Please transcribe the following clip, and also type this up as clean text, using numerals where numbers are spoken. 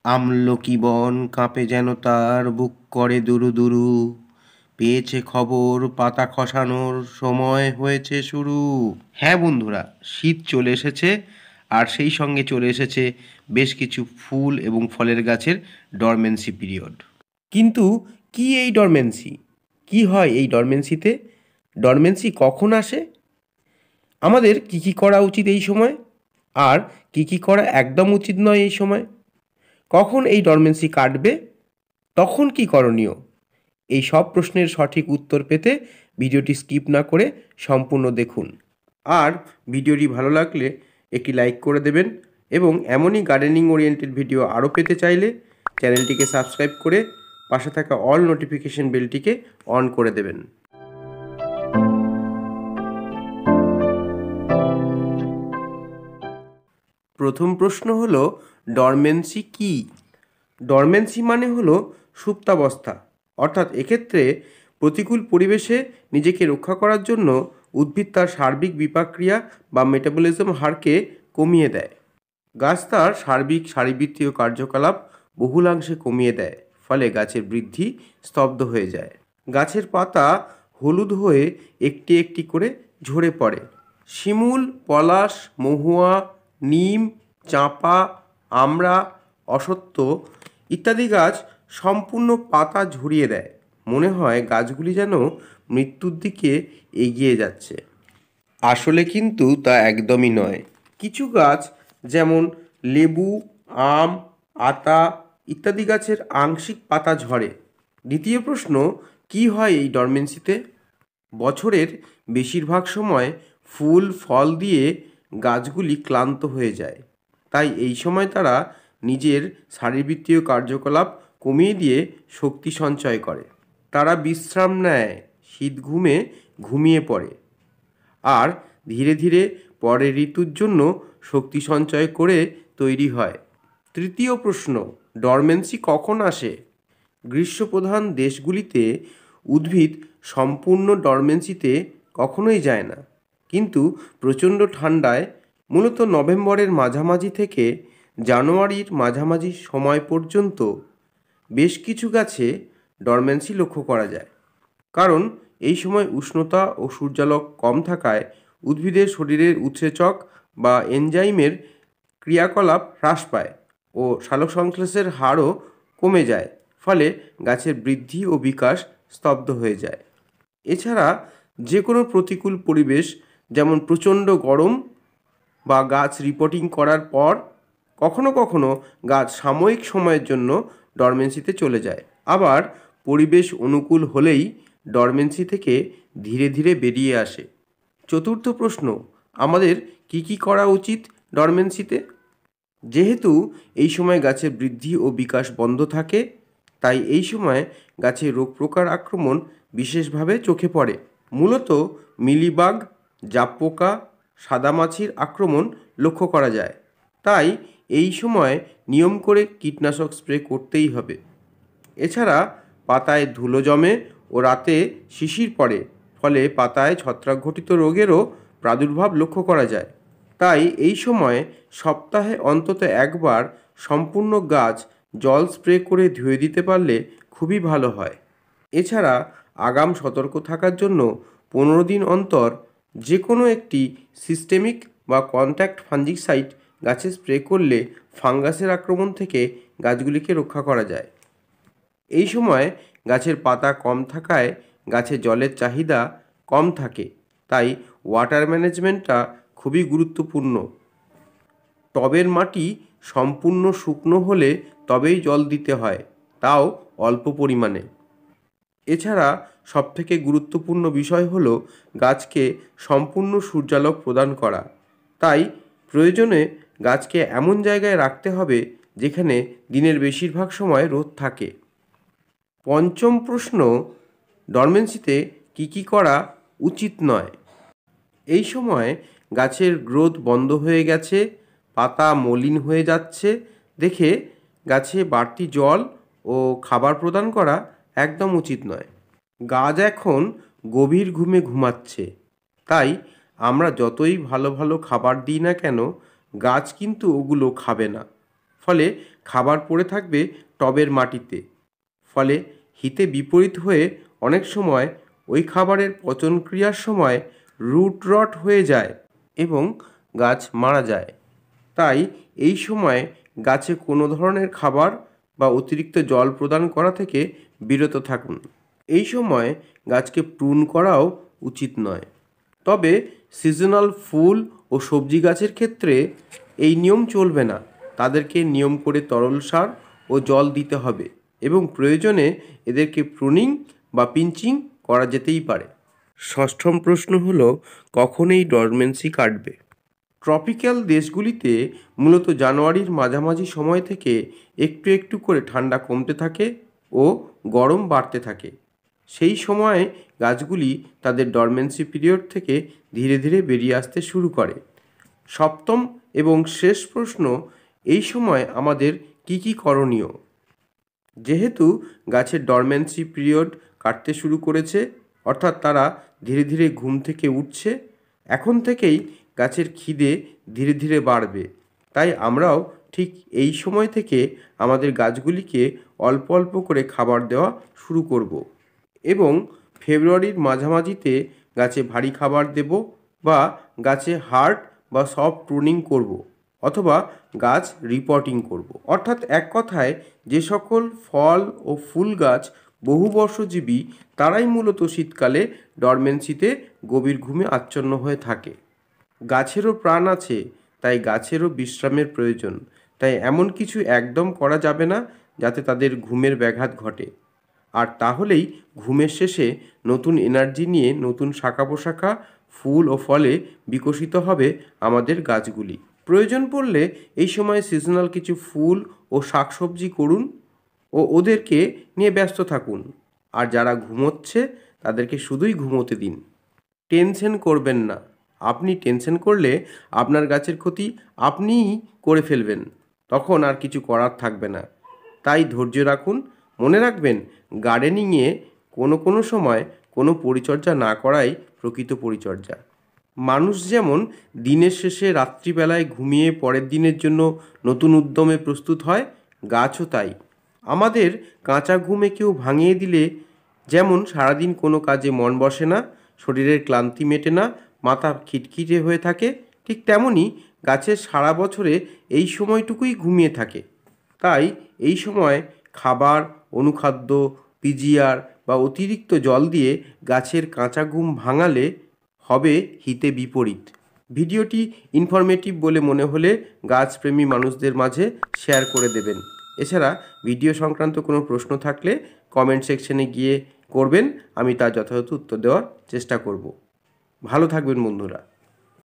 আমলকি বন কাঁপে যেন তার বুক করে দুরু দুরু, পেয়েছে খবর পাতা খসানোর সময় হয়েছে শুরু। হ্যাঁ বন্ধুরা, শীত চলে এসেছে, আর সেই সঙ্গে চলে এসেছে বেশ কিছু ফুল এবং ফলের গাছের ডরমেন্সি পিরিয়ড। কিন্তু কি এই ডরমেন্সি? কি হয় এই ডরমেন্সিতে? ডরমেন্সি কখন আসে? আমাদের কি করা উচিত এই সময়, আর কি করা একদম উচিত নয় এই সময়? কখন এই ডরমেন্সি কাটবে, তখন কি করণীয়? এই সব প্রশ্নের সঠিক উত্তর পেতে ভিডিওটি স্কিপ না করে সম্পূর্ণ দেখুন। আর ভিডিওটি ভালো লাগলে একটি লাইক করে দেবেন, এবং এমনই গার্ডেনিং ওরিয়েন্টেড ভিডিও আরও পেতে চাইলে চ্যানেলটিকে সাবস্ক্রাইব করে পাশে থাকা অল নোটিফিকেশন বেলটিকে অন করে দেবেন। প্রথম প্রশ্ন হলো, ডরমেন্সি কি? ডরমেন্সি মানে হলো সুপ্তাবস্থা, অর্থাৎ এক্ষেত্রে প্রতিকূল পরিবেশে নিজেকে রক্ষা করার জন্য উদ্ভিদ তার সার্বিক বিপাকক্রিয়া বা মেটাবলিজম হারকে কমিয়ে দেয়। গাছ তার সার্বিক শারীরবৃত্তীয় কার্যকলাপ বহুলাংশে কমিয়ে দেয়, ফলে গাছের বৃদ্ধি স্তব্ধ হয়ে যায়। গাছের পাতা হলুদ হয়ে একটি একটি করে ঝরে পড়ে। শিমুল, পলাশ, মহুয়া, নিম, চাঁপা, আমড়া, অশ্বত্থ ইত্যাদি গাছ সম্পূর্ণ পাতা ঝরিয়ে দেয়। মনে হয় গাছগুলি যেন মৃত্যুর দিকে এগিয়ে যাচ্ছে। আসলে কিন্তু তা একদমই নয়। কিছু গাছ যেমন লেবু, আম, আতা ইত্যাদি গাছের আংশিক পাতা ঝরে। দ্বিতীয় প্রশ্ন, কি হয় এই ডরমেন্সিতে? বছরের বেশিরভাগ সময় ফুল ফল দিয়ে গাছগুলি ক্লান্ত হয়ে যায়, তাই এই সময় তারা নিজের শারীরবৃত্তীয় কার্যকলাপ কমিয়ে দিয়ে শক্তি সঞ্চয় করে। তারা বিশ্রাম নেয়, শীত ঘুমে ঘুমিয়ে পড়ে, আর ধীরে ধীরে পরের ঋতুর জন্য শক্তি সঞ্চয় করে তৈরি হয়। তৃতীয় প্রশ্ন, ডরমেন্সি কখন আসে? গ্রীষ্মপ্রধান দেশগুলিতে উদ্ভিদ সম্পূর্ণ ডরমেন্সিতে কখনোই যায় না, কিন্তু প্রচণ্ড ঠান্ডায় মূলত নভেম্বরের মাঝামাঝি থেকে জানুয়ারির মাঝামাঝি সময় পর্যন্ত বেশ কিছু গাছে ডরমেন্সি লক্ষ্য করা যায়। কারণ এই সময় উষ্ণতা ও সূর্যালোক কম থাকায় উদ্ভিদের শরীরের উৎসেচক বা এনজাইমের ক্রিয়াকলাপ হ্রাস পায় ও সালোকসংশ্লেষের হারও কমে যায়, ফলে গাছের বৃদ্ধি ও বিকাশ স্তব্ধ হয়ে যায়। এছাড়া যে কোনো প্রতিকূল পরিবেশ, যেমন প্রচণ্ড গরম বা গাছ রিপোর্টিং করার পর কখনো কখনো গাছ সাময়িক সময়ের জন্য ডরমেন্সিতে চলে যায়। আবার পরিবেশ অনুকূল হলেই ডরমেন্সি থেকে ধীরে ধীরে বেরিয়ে আসে। চতুর্থ প্রশ্ন, আমাদের কি করা উচিত ডরমেন্সিতে? যেহেতু এই সময় গাছের বৃদ্ধি ও বিকাশ বন্ধ থাকে, তাই এই সময় গাছে রোগ প্রকার আক্রমণ বিশেষভাবে চোখে পড়ে। মূলত মিলিবাগ, জাপ পোকা, সাদামাছির আক্রমণ লক্ষ্য করা যায়। তাই এই সময় নিয়ম করে কীটনাশক স্প্রে করতেই হবে। এছাড়া পাতায় ধুলো জমে ও রাতে শিশির পড়ে, ফলে পাতায় ছত্রাকঘটিত রোগেরও প্রাদুর্ভাব লক্ষ্য করা যায়। তাই এই সময় সপ্তাহে অন্তত একবার সম্পূর্ণ গাছ জল স্প্রে করে ধুয়ে দিতে পারলে খুবই ভালো হয়। এছাড়া আগাম সতর্ক থাকার জন্য 15 দিন অন্তর যে কোনো একটি সিস্টেমিক বা কন্ট্যাক্ট ফাঞ্জিসাইড গাছে স্প্রে করলে ফাঙ্গাসের আক্রমণ থেকে গাছগুলিকে রক্ষা করা যায়। এই সময় গাছের পাতা কম থাকায় গাছে জলের চাহিদা কম থাকে, তাই ওয়াটার ম্যানেজমেন্টটা খুবই গুরুত্বপূর্ণ। টবের মাটি সম্পূর্ণ শুকনো হলে তবেই জল দিতে হয়, তাও অল্প পরিমাণে। এছাড়া সবথেকে গুরুত্বপূর্ণ বিষয় হলো গাছকে সম্পূর্ণ সূর্যালোক প্রদান করা। তাই প্রয়োজনে গাছকে এমন জায়গায় রাখতে হবে যেখানে দিনের বেশিরভাগ সময় রোদ থাকে। পঞ্চম প্রশ্ন, ডরমেন্সিতে কি করা উচিত নয়? এই সময় গাছের গ্রোথ বন্ধ হয়ে গেছে, পাতা মলিন হয়ে যাচ্ছে দেখে গাছে বাড়তি জল ও খাবার প্রদান করা একদম উচিত নয়। গাছ এখন গভীর ঘুমে ঘুমাচ্ছে, তাই আমরা যতই ভালো ভালো খাবার দিই না কেন, গাছ কিন্তু ওগুলো খাবে না। ফলে খাবার পড়ে থাকবে টবের মাটিতে। ফলে হিতে বিপরীত হয়ে অনেক সময় ওই খাবারের পচনক্রিয়ার সময় রুট রট হয়ে যায় এবং গাছ মারা যায়। তাই এই সময় গাছে কোনো ধরনের খাবার বা অতিরিক্ত জল প্রদান করা থেকে বিরত থাকুন। এই সময় গাছকে প্রুন করাও উচিত নয়। তবে সিজনাল ফুল ও সবজি গাছের ক্ষেত্রে এই নিয়ম চলবে না। তাদেরকে নিয়ম করে তরল সার ও জল দিতে হবে এবং প্রয়োজনে এদেরকে প্রুনিং বা পিঞ্চিং করা যেতেই পারে। ষষ্ঠম প্রশ্ন হলো, কখন এই ডরমেন্সি কাটবে? ট্রপিক্যাল দেশগুলিতে মূলত জানুয়ারির মাঝামাঝি সময় থেকে একটু একটু করে ঠান্ডা কমতে থাকে ও গরম বাড়তে থাকে। সেই সময়ে গাছগুলি তাদের ডরমেন্সি পিরিয়ড থেকে ধীরে ধীরে বেরিয়ে আসতে শুরু করে। সপ্তম এবং শেষ প্রশ্ন, এই সময় আমাদের কি কি করণীয়? যেহেতু গাছের ডরমেন্সি পিরিয়ড কাটতে শুরু করেছে, অর্থাৎ তারা ধীরে ধীরে ঘুম থেকে উঠছে, এখন থেকেই গাছের খিদে ধীরে ধীরে বাড়বে। তাই আমরাও ঠিক এই সময় থেকে আমাদের গাছগুলিকে অল্প অল্প করে খাবার দেওয়া শুরু করব এবং ফেব্রুয়ারির মাঝামাঝিতে গাছে ভারী খাবার দেব বা গাছে হার্ড বা সফট প্রুনিং করব অথবা গাছ রিপোর্টিং করব। অর্থাৎ এক কথায় যে সকল ফল ও ফুল গাছ বহুবর্ষজীবী তারাই মূলত শীতকালে ডরমেন্সিতে গভীর ঘুমে আচ্ছন্ন হয়ে থাকে। গাছেরও প্রাণ আছে, তাই গাছেরও বিশ্রামের প্রয়োজন। তাই এমন কিছু একদম করা যাবে না যাতে তাদের ঘুমের ব্যাঘাত ঘটে। আর তাহলেই ঘুমের শেষে নতুন এনার্জি নিয়ে নতুন শাখা প্রশাখা ফুল ও ফলে বিকশিত হবে আমাদের গাছগুলি। প্রয়োজন পড়লে এই সময় সিজনাল কিছু ফুল ও শাকসবজি করুন ও ওদেরকে নিয়ে ব্যস্ত থাকুন। আর যারা ঘুমোচ্ছে তাদেরকে শুধুই ঘুমোতে দিন। টেনশন করবেন না। আপনি টেনশন করলে আপনার গাছের ক্ষতি আপনিই করে ফেলবেন, তখন আর কিছু করার থাকবে না। তাই ধৈর্য রাখুন। মনে রাখবেন, গার্ডেনিংয়ে কোনো সময় কোনো পরিচর্যা না করাই প্রকৃত পরিচর্যা। মানুষ যেমন দিনের শেষে রাত্রিবেলায় ঘুমিয়ে পরের দিনের জন্য নতুন উদ্যমে প্রস্তুত হয়, গাছও তাই। আমাদের কাঁচা ঘুমে কেউ ভাঙিয়ে দিলে যেমন সারাদিন কোনো কাজে মন বসে না, শরীরের ক্লান্তি মেটে না, মাথা খিটখিটে হয়ে থাকে, ঠিক তেমনই গাছের সারা বছরে এই সময়টুকুই ঘুমিয়ে থাকে। তাই এই সময় খাবার, অনুখাদ্য, পিজিআর বা অতিরিক্ত জল দিয়ে গাছের কাঁচা ঘুম ভাঙালে হবে হিতে বিপরীত। ভিডিওটি ইনফরমেটিভ বলে মনে হলে গাছপ্রেমী মানুষদের মাঝে শেয়ার করে দেবেন। এছাড়া ভিডিও সংক্রান্ত কোনো প্রশ্ন থাকলে কমেন্ট সেকশনে গিয়ে করবেন, আমি তার যথাযথ উত্তর দেওয়ার চেষ্টা করব। ভালো থাকবেন বন্ধুরা।